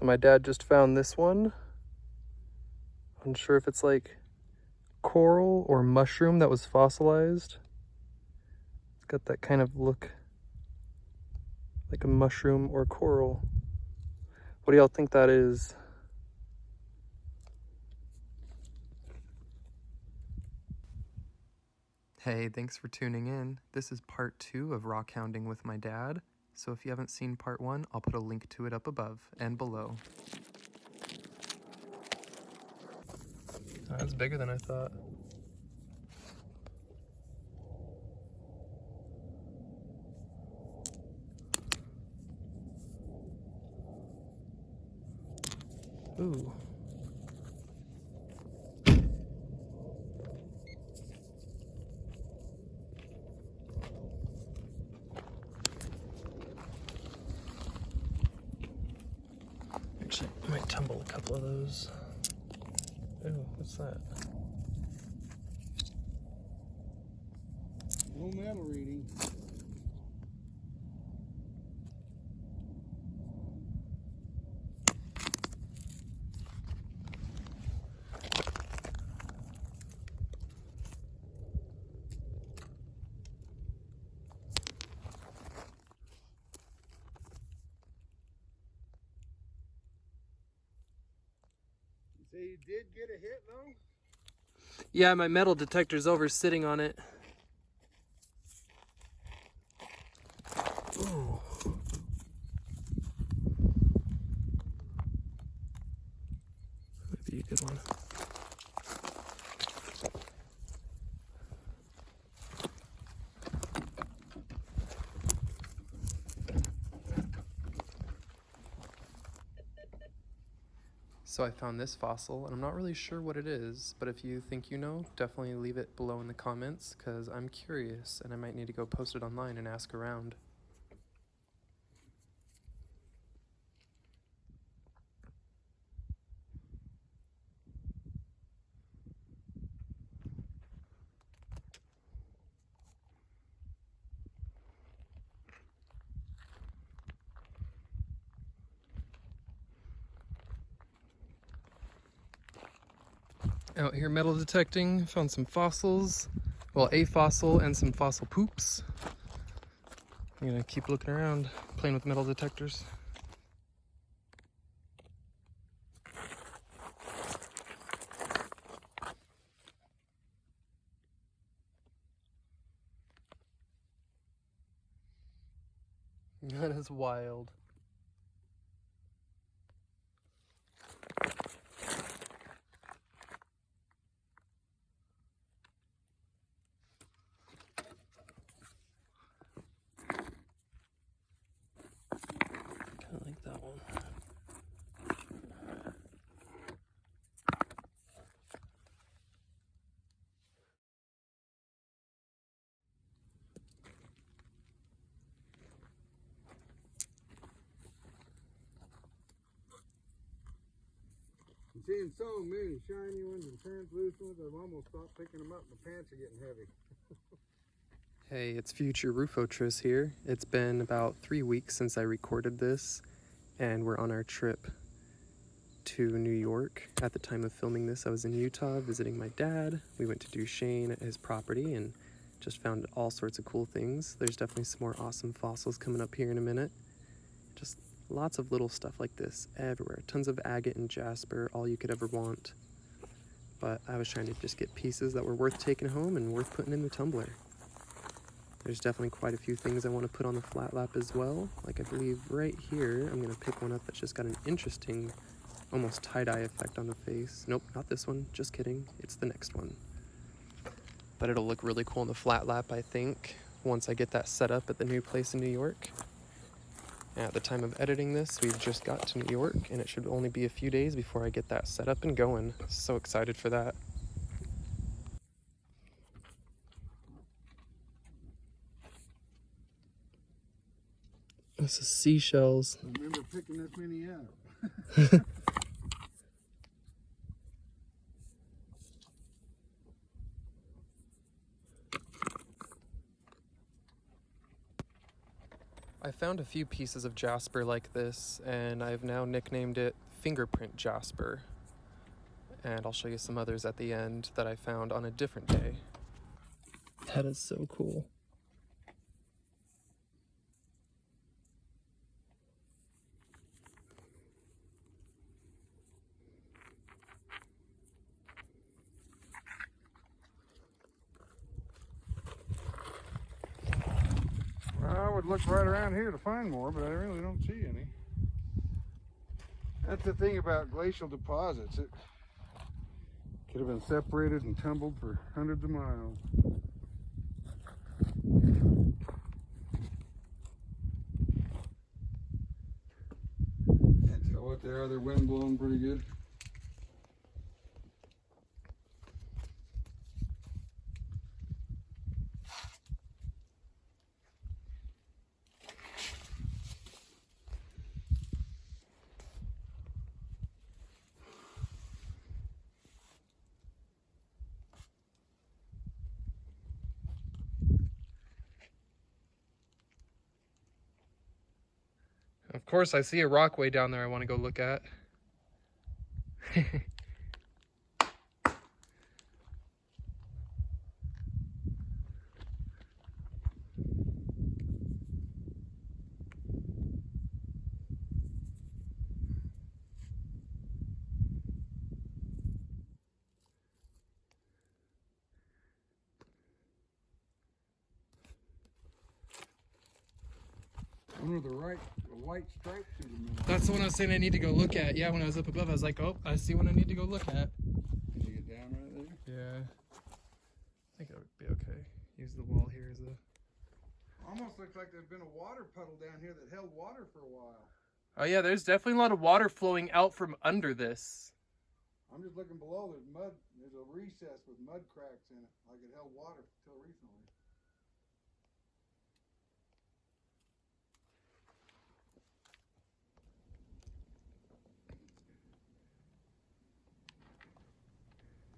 So my dad just found this one. Unsure if it's like coral or mushroom that was fossilized. It's got that kind of look like a mushroom or coral. What do y'all think that is? Hey, thanks for tuning in. This is part 2 of rockhounding with my dad. So if you haven't seen part 1, I'll put a link to it up above and below. That's bigger than I thought. Ooh. Actually, I might tumble a couple of those. Ooh, what's that? No metal reading. So you did get a hit though? Yeah, my metal detector's over sitting on it. Ooh. Might be a good one. So I found this fossil, and I'm not really sure what it is, but if you think you know, definitely leave it below in the comments, because I'm curious, and I might need to go post it online and ask around. Out here metal detecting, found some fossils. Well, a fossil and some fossil poops. I'm gonna keep looking around, playing with metal detectors. That is wild. Kind of like that one. I'm seeing so many shiny ones and translucent ones, I've almost stopped picking them up. My pants are getting heavy. Hey, it's future Rufotris here. It's been about 3 weeks since I recorded this, and we're on our trip to New York. At the time of filming this, I was in Utah visiting my dad. We went to Duchesne at his property and just found all sorts of cool things. There's definitely some more awesome fossils coming up here in a minute. Just lots of little stuff like this everywhere. Tons of agate and jasper, all you could ever want. But I was trying to just get pieces that were worth taking home and worth putting in the tumbler. There's definitely quite a few things I want to put on the flat lap as well. Like I believe right here, I'm going to pick one up that's just got an interesting, almost tie-dye effect on the face. Nope, not this one, just kidding. It's the next one. But it'll look really cool on the flat lap, I think, once I get that set up at the new place in New York. And at the time of editing this, we've just got to New York, and it should only be a few days before I get that set up and going. So excited for that. This is seashells. I remember picking this many up. I found a few pieces of jasper like this, and I've now nicknamed it Fingerprint Jasper. And I'll show you some others at the end that I found on a different day. That is so cool. I would look right around here to find more, but I really don't see any. That's the thing about glacial deposits. It could have been separated and tumbled for hundreds of miles. Can't tell what they are. They're wind blowing pretty good. Of course, I see a rock way down there I want to go look at. One with the white stripe through the middle. That's the one I was saying I need to go look at. Yeah, when I was up above, I was like, oh, I see one I need to go look at. Can you get down right there? Yeah. I think it would be okay. Use the wall here as a... Almost looks like there's been a water puddle down here that held water for a while. Oh yeah, there's definitely a lot of water flowing out from under this. I'm just looking below. There's mud. There's a recess with mud cracks in it, like it held water till recently.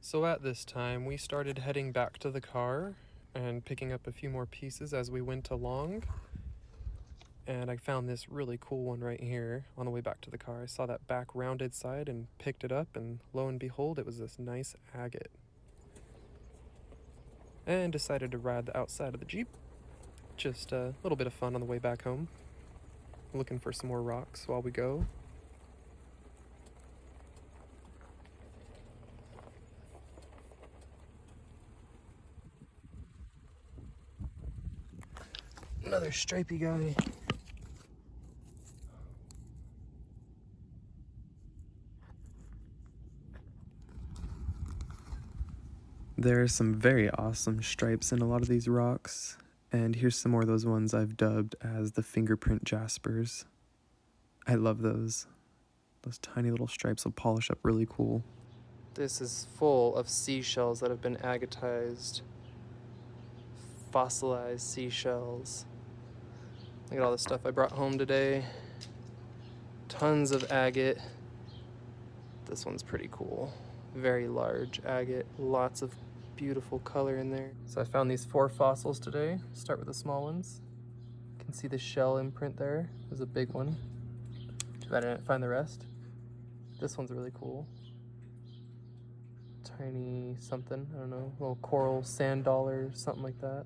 So at this time, we started heading back to the car and picking up a few more pieces as we went along. And I found this really cool one right here on the way back to the car. I saw that back rounded side and picked it up, and lo and behold, it was this nice agate. And decided to ride the outside of the Jeep. Just a little bit of fun on the way back home. Looking for some more rocks while we go. Another stripey guy. There are some very awesome stripes in a lot of these rocks, and here's some more of those ones I've dubbed as the Fingerprint Jaspers. I love those. Those tiny little stripes will polish up really cool. This is full of seashells that have been agatized. Fossilized seashells. Look at all the stuff I brought home today. Tons of agate. This one's pretty cool. Very large agate. Lots of beautiful color in there. So I found these 4 fossils today. Start with the small ones. You can see the shell imprint there. There's a big one. Too bad I didn't find the rest. This one's really cool. Tiny something, I don't know, little coral sand dollar, something like that.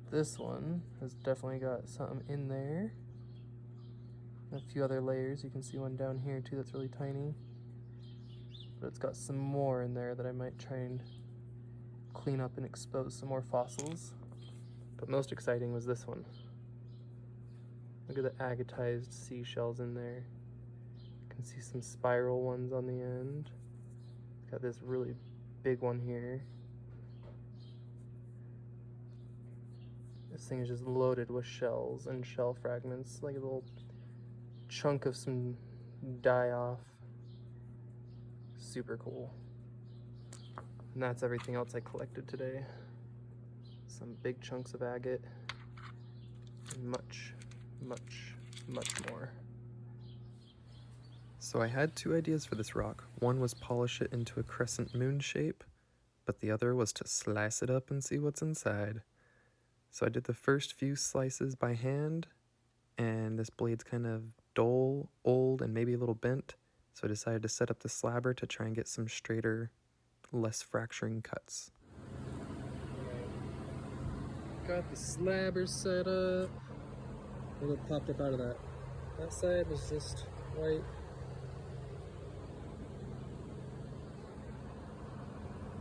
This one has definitely got something in there. A few other layers. You can see one down here too that's really tiny. But it's got some more in there that I might try and clean up and expose some more fossils. But most exciting was this one. Look at the agatized seashells in there. You can see some spiral ones on the end. It's got this really big one here. This thing is just loaded with shells and shell fragments, like a little chunk of some die-off. Super cool. And that's everything else I collected today. Some big chunks of agate, and much, much, much more. So I had 2 ideas for this rock. One was polish it into a crescent moon shape, but the other was to slice it up and see what's inside. So I did the first few slices by hand, and this blade's kind of dull, old, and maybe a little bent. So I decided to set up the slabber to try and get some straighter, less fracturing cuts. Got the slabber set up. Look what popped up out of that. That side was just white.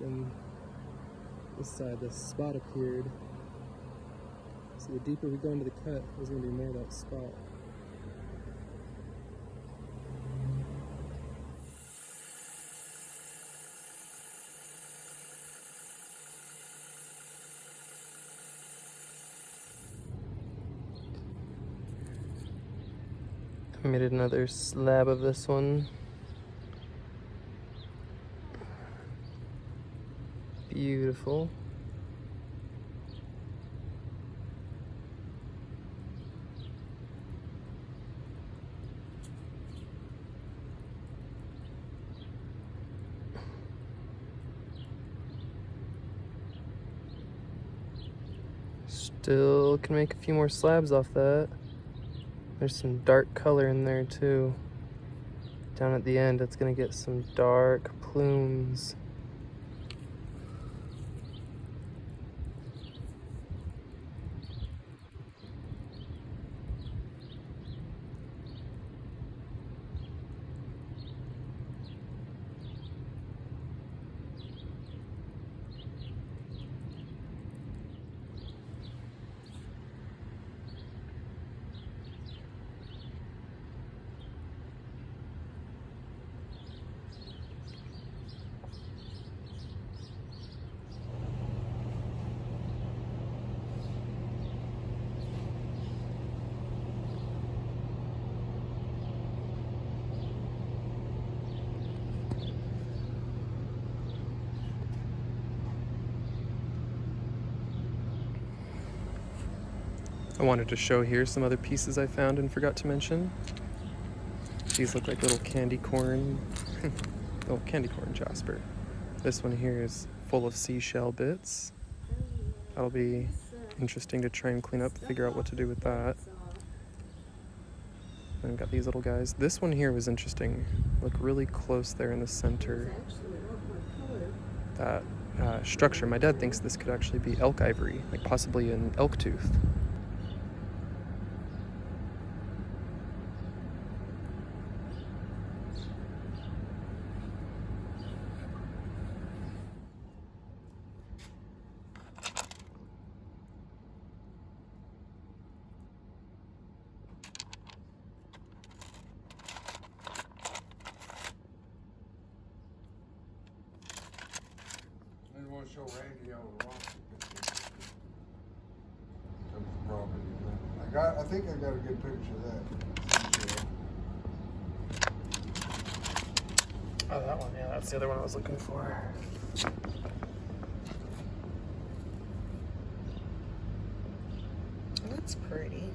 Then this side, the spot appeared. So the deeper we go into the cut, there's going to be more of that spot. I made another slab of this one. Beautiful. Still can make a few more slabs off that. There's some dark color in there too. Down at the end, it's gonna get some dark plumes. I wanted to show here some other pieces I found and forgot to mention. These look like little candy corn, little candy corn Jasper. This one here is full of seashell bits. That'll be interesting to try and clean up, figure out what to do with that. And I've got these little guys. This one here was interesting. Look really close there in the center. That structure, my dad thinks this could actually be elk ivory, like possibly an elk tooth. I want to show Randy how the rocks comes to property. I think I got a good picture of that. Oh, that one, yeah, that's the other one I was looking for. That's pretty.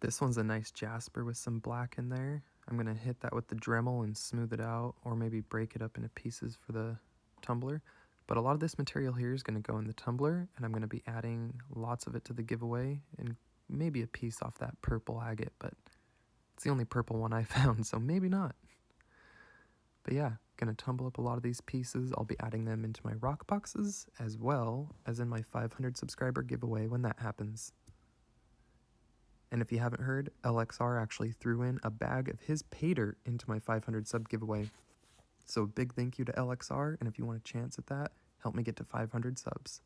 This one's a nice jasper with some black in there. I'm gonna hit that with the Dremel and smooth it out, or maybe break it up into pieces for the tumbler. But a lot of this material here is gonna go in the tumbler, and I'm gonna be adding lots of it to the giveaway, and maybe a piece off that purple agate, but it's the only purple one I found, so maybe not. But yeah, gonna tumble up a lot of these pieces. I'll be adding them into my rock boxes, as well as in my 500 subscriber giveaway when that happens. And if you haven't heard, LXR actually threw in a bag of his pay dirt into my 500 sub giveaway. So big thank you to LXR, and if you want a chance at that, help me get to 500 subs.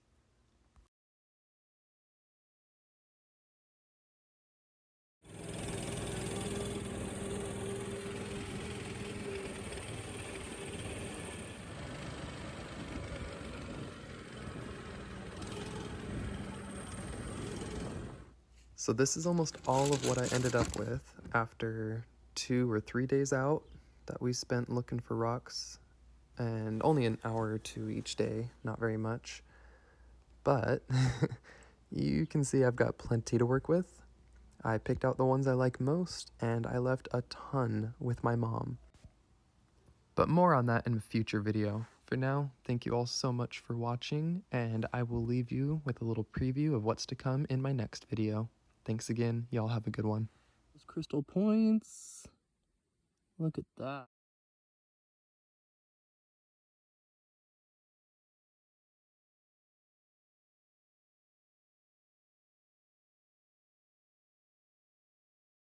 So this is almost all of what I ended up with after 2 or 3 days out that we spent looking for rocks, and only an hour or 2 each day, not very much. But you can see I've got plenty to work with. I picked out the ones I like most, and I left a ton with my mom. But more on that in a future video. For now, thank you all so much for watching, and I will leave you with a little preview of what's to come in my next video. Thanks again, y'all have a good one. Those crystal points, look at that.